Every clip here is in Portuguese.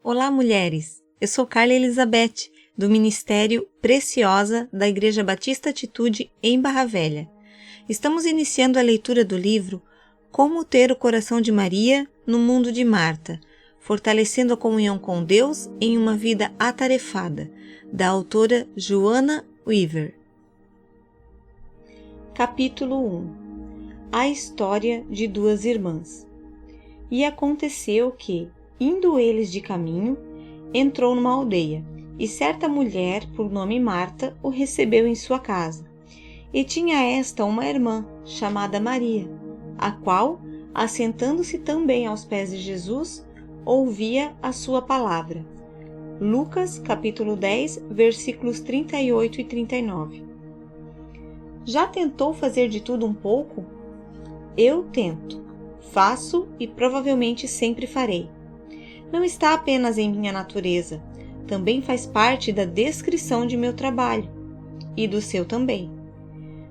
Olá, mulheres! Eu sou Carla Elizabeth, do Ministério Preciosa da Igreja Batista Atitude em Barra Velha. Estamos iniciando a leitura do livro Como Ter o Coração de Maria no Mundo de Marta, fortalecendo a comunhão com Deus em uma vida atarefada, da autora Joanna Weaver. Capítulo 1. A história de duas irmãs. E aconteceu que, indo eles de caminho, entrou numa aldeia, e certa mulher, por nome Marta, o recebeu em sua casa. E tinha esta uma irmã, chamada Maria, a qual, assentando-se também aos pés de Jesus, ouvia a sua palavra. Lucas, capítulo 10, versículos 38 e 39. Já tentou fazer de tudo um pouco? Eu tento, faço e provavelmente sempre farei. Não está apenas em minha natureza, também faz parte da descrição de meu trabalho, e do seu também.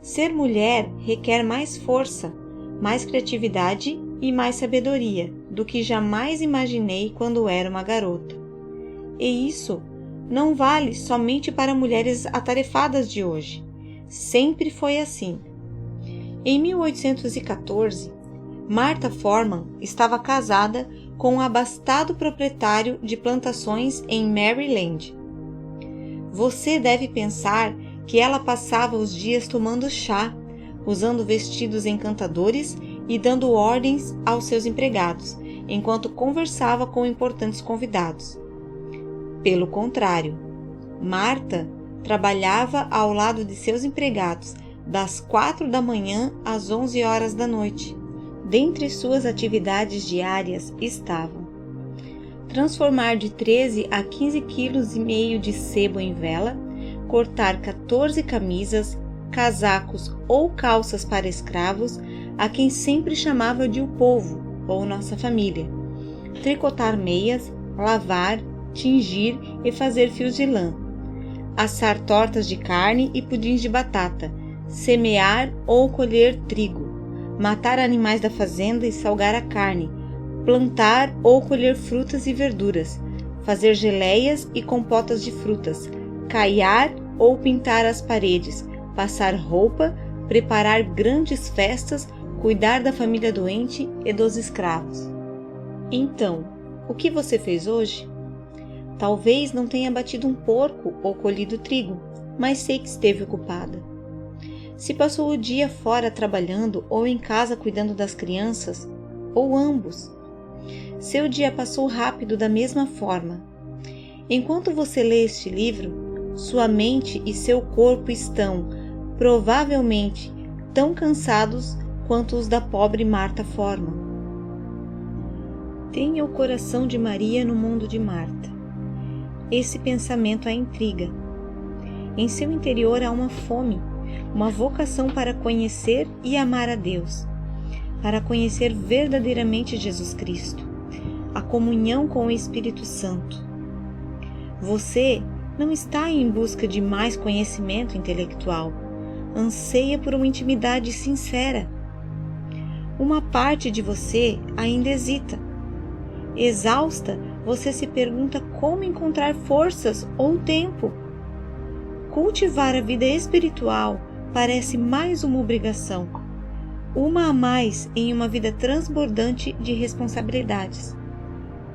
Ser mulher requer mais força, mais criatividade e mais sabedoria do que jamais imaginei quando era uma garota. E isso não vale somente para mulheres atarefadas de hoje. Sempre foi assim. Em 1814, Martha Forman estava casada com um abastado proprietário de plantações em Maryland. Você deve pensar que ela passava os dias tomando chá, usando vestidos encantadores e dando ordens aos seus empregados, enquanto conversava com importantes convidados. Pelo contrário, Martha trabalhava ao lado de seus empregados das 4 da manhã às 11 horas da noite. Dentre suas atividades diárias estavam transformar de 13 a 15 quilos e meio de sebo em vela, cortar 14 camisas, casacos ou calças para escravos, a quem sempre chamava de o povo ou nossa família, tricotar meias, lavar, tingir e fazer fios de lã, assar tortas de carne e pudins de batata, semear ou colher trigo, matar animais da fazenda e salgar a carne, plantar ou colher frutas e verduras, fazer geleias e compotas de frutas, caiar ou pintar as paredes, passar roupa, preparar grandes festas, cuidar da família doente e dos escravos. Então, o que você fez hoje? Talvez não tenha batido um porco ou colhido trigo, mas sei que esteve ocupada. Se passou o dia fora trabalhando ou em casa cuidando das crianças, ou ambos. Seu dia passou rápido da mesma forma. Enquanto você lê este livro, sua mente e seu corpo estão, provavelmente, tão cansados quanto os da pobre Martha Forman. Tenha o coração de Maria no mundo de Marta. Esse pensamento a intriga. Em seu interior há uma fome, uma vocação para conhecer e amar a Deus, para conhecer verdadeiramente Jesus Cristo, a comunhão com o Espírito Santo. Você não está em busca de mais conhecimento intelectual, anseia por uma intimidade sincera. Uma parte de você ainda hesita. Exausta, você se pergunta como encontrar forças ou tempo. Cultivar a vida espiritual parece mais uma obrigação, uma a mais em uma vida transbordante de responsabilidades.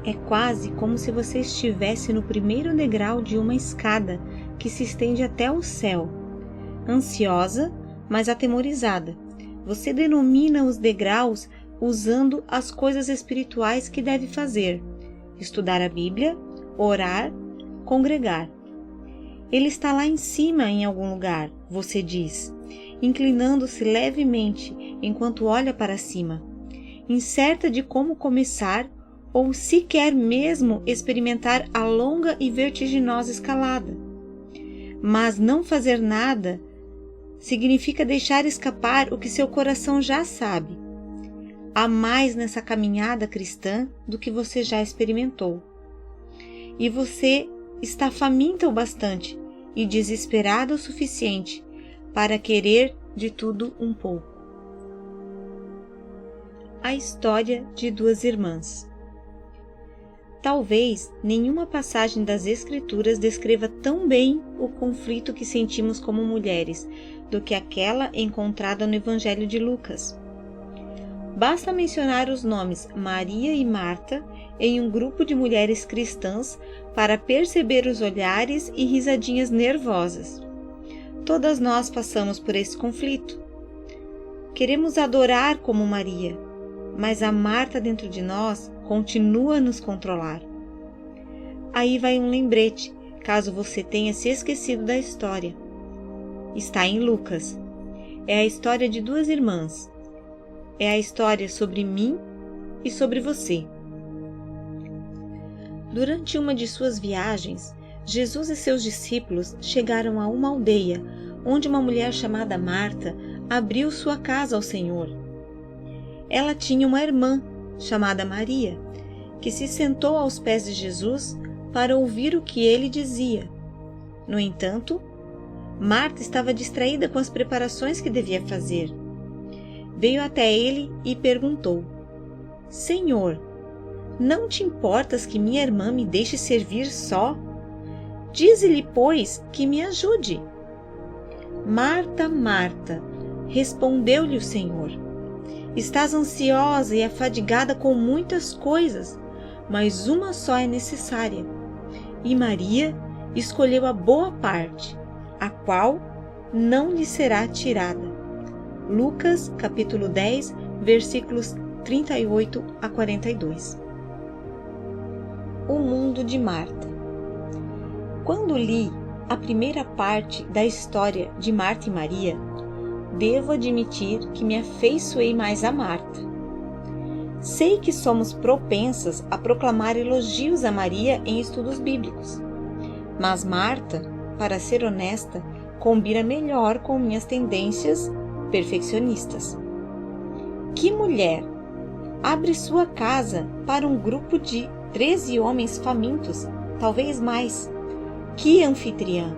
É quase como se você estivesse no primeiro degrau de uma escada que se estende até o céu. Ansiosa, mas atemorizada, você denomina os degraus usando as coisas espirituais que deve fazer: estudar a Bíblia, orar, congregar. Ele está lá em cima em algum lugar, você diz, inclinando-se levemente enquanto olha para cima, incerta de como começar ou se quer mesmo experimentar a longa e vertiginosa escalada. Mas não fazer nada significa deixar escapar o que seu coração já sabe. Há mais nessa caminhada cristã do que você já experimentou. E você está faminta o bastante e desesperada o suficiente para querer de tudo um pouco. A história de duas irmãs. Talvez nenhuma passagem das Escrituras descreva tão bem o conflito que sentimos como mulheres do que aquela encontrada no Evangelho de Lucas. Basta mencionar os nomes Maria e Marta em um grupo de mulheres cristãs para perceber os olhares e risadinhas nervosas. Todas nós passamos por esse conflito. Queremos adorar como Maria, mas a Marta dentro de nós continua a nos controlar. Aí vai um lembrete, caso você tenha se esquecido da história. Está em Lucas. É a história de duas irmãs. É a história sobre mim e sobre você. Durante uma de suas viagens, Jesus e seus discípulos chegaram a uma aldeia, onde uma mulher chamada Marta abriu sua casa ao Senhor. Ela tinha uma irmã, chamada Maria, que se sentou aos pés de Jesus para ouvir o que ele dizia. No entanto, Marta estava distraída com as preparações que devia fazer. Veio até ele e perguntou: Senhor, não te importas que minha irmã me deixe servir só? Dize-lhe, pois, que me ajude. Marta, Marta, respondeu-lhe o Senhor, estás ansiosa e afadigada com muitas coisas, mas uma só é necessária. E Maria escolheu a boa parte, a qual não lhe será tirada. Lucas, capítulo 10, versículos 38 a 42. O mundo de Marta. Quando li a primeira parte da história de Marta e Maria, devo admitir que me afeiçoei mais a Marta. Sei que somos propensas a proclamar elogios a Maria em estudos bíblicos, mas Marta, para ser honesta, combina melhor com minhas tendências perfeccionistas. Que mulher abre sua casa para um grupo de 13 homens famintos, talvez mais? Que anfitriã!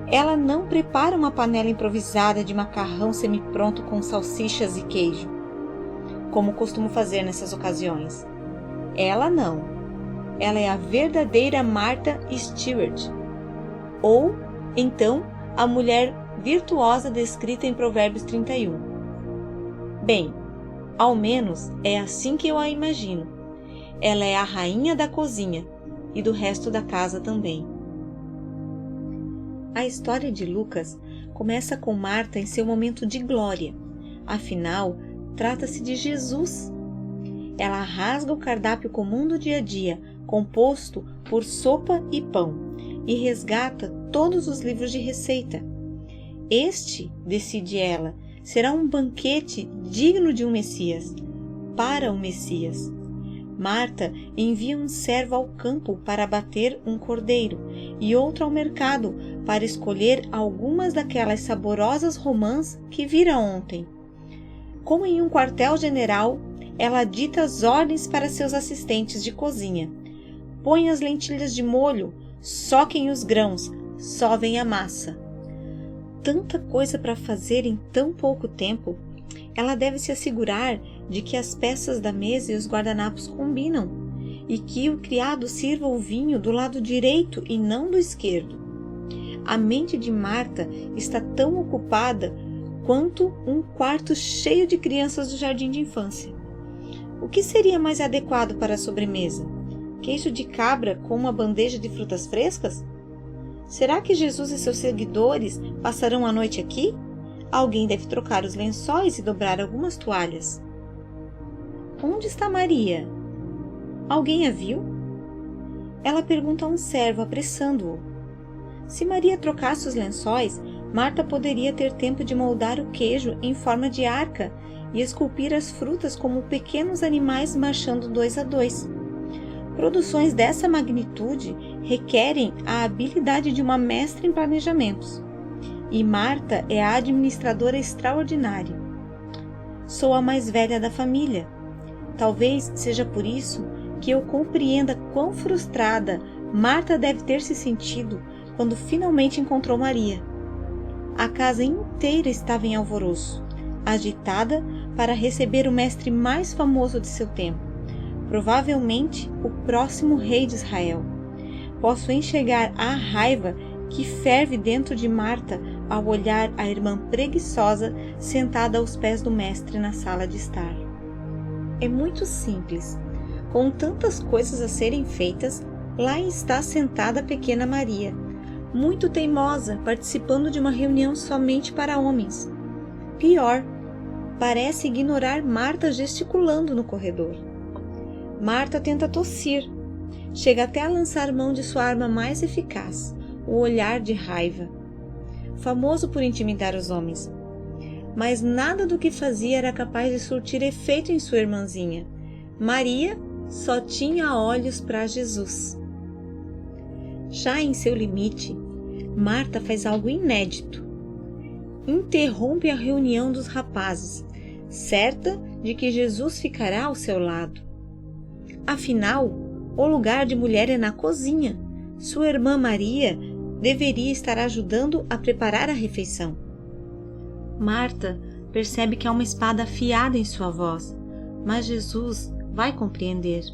Ela não prepara uma panela improvisada de macarrão semi-pronto com salsichas e queijo, como costumo fazer nessas ocasiões. Ela não. Ela é a verdadeira Martha Stewart, ou, então, a mulher virtuosa descrita em Provérbios 31. Bem, ao menos é assim que eu a imagino. Ela é a rainha da cozinha e do resto da casa também. A história de Lucas começa com Marta em seu momento de glória. Afinal, trata-se de Jesus. Ela rasga o cardápio comum do dia a dia, composto por sopa e pão, e resgata todos os livros de receita. Este, decide ela, será um banquete digno de um Messias, para o Messias. Marta envia um servo ao campo para abater um cordeiro e outro ao mercado para escolher algumas daquelas saborosas romãs que vira ontem. Como em um quartel-general, ela dita as ordens para seus assistentes de cozinha. Põe as lentilhas de molho, soquem os grãos, sovem a massa. Tanta coisa para fazer em tão pouco tempo. Ela deve se assegurar de que as peças da mesa e os guardanapos combinam, e que o criado sirva o vinho do lado direito e não do esquerdo. A mente de Marta está tão ocupada quanto um quarto cheio de crianças do jardim de infância. O que seria mais adequado para a sobremesa? Queijo de cabra com uma bandeja de frutas frescas? Será que Jesus e seus seguidores passarão a noite aqui? Alguém deve trocar os lençóis e dobrar algumas toalhas. Onde está Maria? Alguém a viu? Ela pergunta a um servo, apressando-o. Se Maria trocasse os lençóis, Marta poderia ter tempo de moldar o queijo em forma de arca e esculpir as frutas como pequenos animais marchando 2 a 2. Produções dessa magnitude requerem a habilidade de uma mestra em planejamentos. E Marta é a administradora extraordinária. Sou a mais velha da família. Talvez seja por isso que eu compreenda quão frustrada Marta deve ter se sentido quando finalmente encontrou Maria. A casa inteira estava em alvoroço, agitada para receber o mestre mais famoso de seu tempo, provavelmente o próximo rei de Israel. Posso enxergar a raiva que ferve dentro de Marta ao olhar a irmã preguiçosa sentada aos pés do mestre na sala de estar. É muito simples. Com tantas coisas a serem feitas, lá está sentada a pequena Maria, muito teimosa, participando de uma reunião somente para homens. Pior, parece ignorar Marta gesticulando no corredor. Marta tenta tossir. Chega até a lançar mão de sua arma mais eficaz, o olhar de raiva, famoso por intimidar os homens. Mas nada do que fazia era capaz de surtir efeito em sua irmãzinha. Maria só tinha olhos para Jesus. Já em seu limite, Marta faz algo inédito. Interrompe a reunião dos rapazes, certa de que Jesus ficará ao seu lado. Afinal, o lugar de mulher é na cozinha. Sua irmã Maria deveria estar ajudando a preparar a refeição. Marta percebe que há uma espada afiada em sua voz, mas Jesus vai compreender.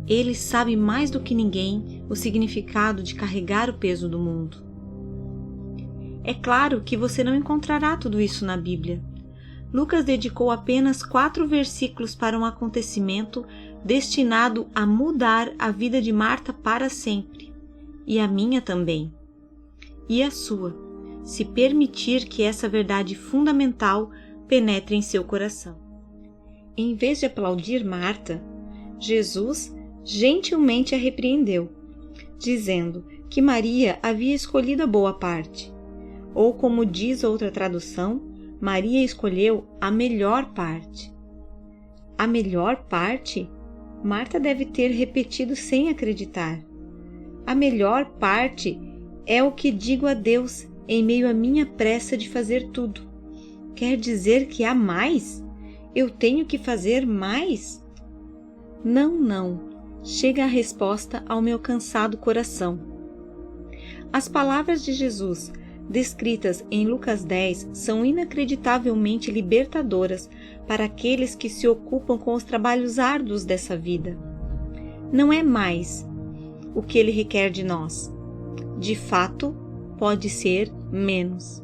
Ele sabe mais do que ninguém o significado de carregar o peso do mundo. É claro que você não encontrará tudo isso na Bíblia. Lucas dedicou apenas 4 versículos para um acontecimento destinado a mudar a vida de Marta para sempre, e a minha também, e a sua, se permitir que essa verdade fundamental penetre em seu coração. Em vez de aplaudir Marta, Jesus gentilmente a repreendeu, dizendo que Maria havia escolhido a boa parte, ou como diz outra tradução, Maria escolheu a melhor parte. A melhor parte? Marta deve ter repetido sem acreditar. A melhor parte é o que digo a Deus em meio à minha pressa de fazer tudo. Quer dizer que há mais? Eu tenho que fazer mais? Não, não. Chega a resposta ao meu cansado coração. As palavras de Jesus, descritas em Lucas 10, são inacreditavelmente libertadoras para aqueles que se ocupam com os trabalhos árduos dessa vida. Não é mais o que ele requer de nós. De fato, pode ser menos.